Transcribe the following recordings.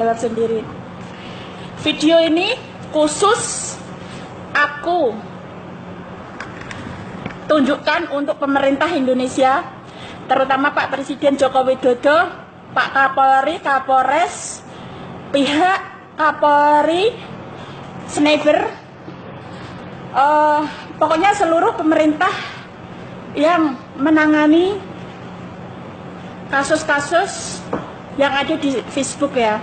jawab sendiri. Video ini khusus aku tunjukkan untuk pemerintah Indonesia, terutama Pak Presiden Joko Widodo, Pak Kapolri, Kapolres, pihak Kapolri, Sniper, pokoknya seluruh pemerintah yang menangani kasus-kasus yang ada di Facebook ya.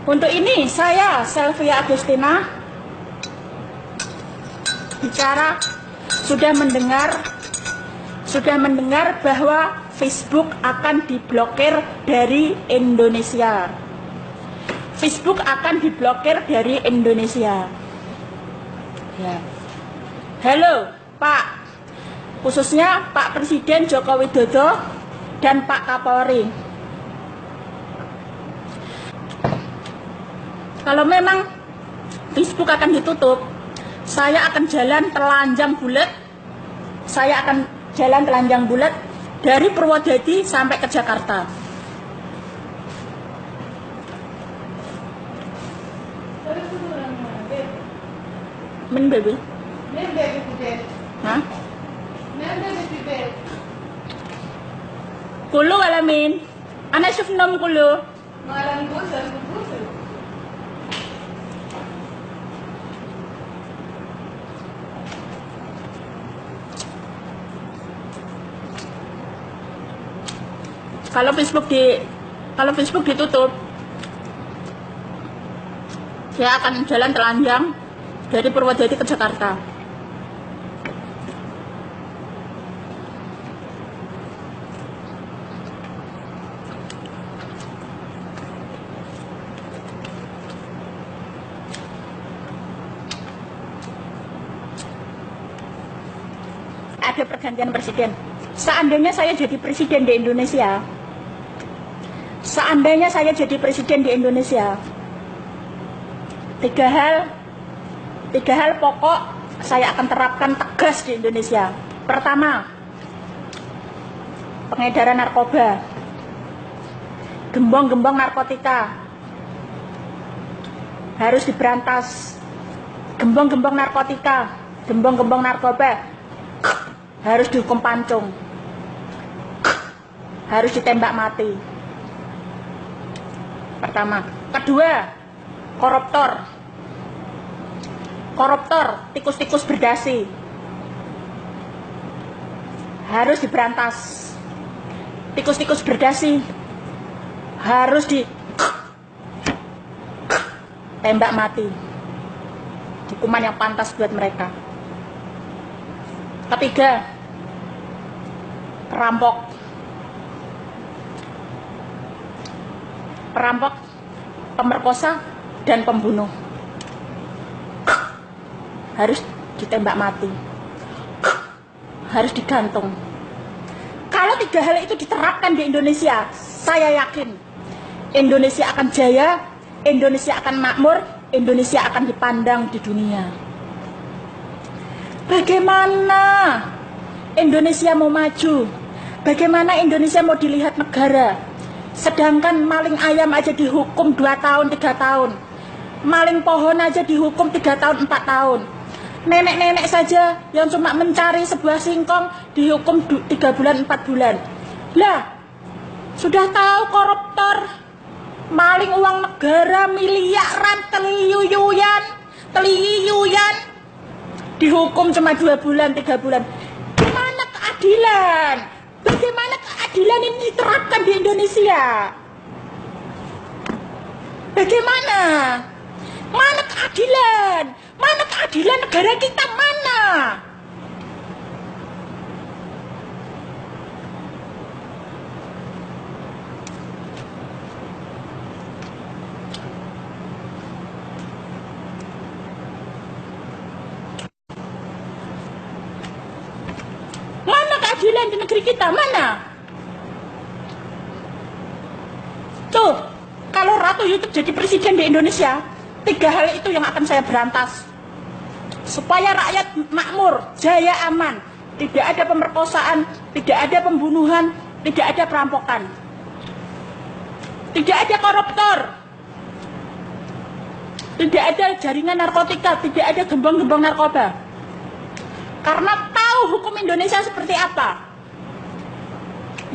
Untuk ini saya Selvia Agustina bicara sudah mendengar bahwa Facebook akan diblokir dari Indonesia. Facebook akan diblokir dari Indonesia. Ya. Halo Pak, khususnya Pak Presiden Joko Widodo dan Pak Kapolri. Kalau memang Facebook akan ditutup, saya akan jalan telanjang bulat. Saya akan jalan telanjang bulat dari Purwodadi sampai ke Jakarta. Men baby? Hah? Kulo alamin. Ana shuf nom kulo. Malam gusel. Kalau Facebook ditutup, saya akan jalan telanjang dari Purwodadi ke Jakarta. Ada pergantian presiden. Seandainya saya jadi presiden di Indonesia, tiga hal pokok saya akan terapkan tegas di Indonesia. Pertama, pengedaran narkoba, gembong-gembong narkotika harus diberantas. Gembong-gembong narkotika, gembong-gembong narkoba harus dihukum pancung, harus ditembak mati. Pertama. Kedua, koruptor, tikus-tikus berdasi harus diberantas. Tikus-tikus berdasi harus ditembak mati. Hukuman yang pantas buat mereka. Ketiga, perampok, pemerkosa, dan pembunuh harus ditembak mati, harus digantung. Kalau tiga hal itu diterapkan di Indonesia, saya yakin Indonesia akan jaya, Indonesia akan makmur, Indonesia akan dipandang di dunia. Bagaimana Indonesia mau maju? Bagaimana Indonesia mau dilihat negara? Sedangkan maling ayam aja dihukum 2 tahun, 3 tahun. Maling pohon aja dihukum 3 tahun, 4 tahun. Nenek-nenek saja yang cuma mencari sebuah singkong dihukum 3 bulan, 4 bulan. Lah, sudah tahu koruptor, maling uang negara miliaran, teliyuyan, dihukum cuma 2 bulan, 3 bulan. Mana keadilan? Bagaimana keadilan ini diterapkan di Indonesia? Bagaimana? Mana keadilan? Mana keadilan negara kita? Mana? Keadilan di negeri kita mana? Tuh, kalau Ratu YouTube jadi presiden di Indonesia, 3 hal itu yang akan saya berantas supaya rakyat makmur, jaya, aman, tidak ada pemerkosaan, tidak ada pembunuhan, tidak ada perampokan. Tidak ada koruptor, tidak ada jaringan narkotika, tidak ada gembong-gembong narkoba. Karena tahu hukum Indonesia seperti apa.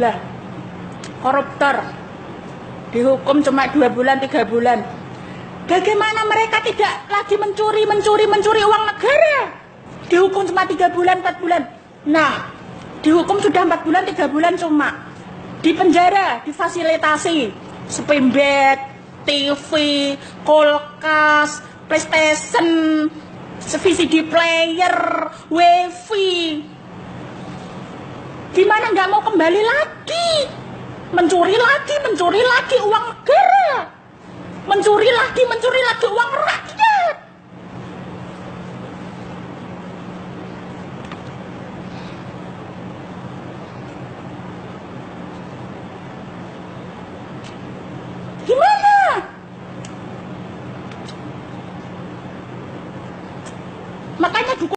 Lah, koruptor dihukum cuma 2 bulan, 3 bulan. Bagaimana mereka tidak lagi mencuri uang negara? Dihukum cuma 3 bulan, 4 bulan. Nah, dihukum sudah 4 bulan, 3 bulan cuma. Di penjara, difasilitasi. Spimbed, TV, kulkas, PlayStation, VCD player, wifi. Gimana nggak mau kembali lagi? Mencuri lagi uang negara. Mencuri lagi uang rakyat. Gimana? Makanya dukung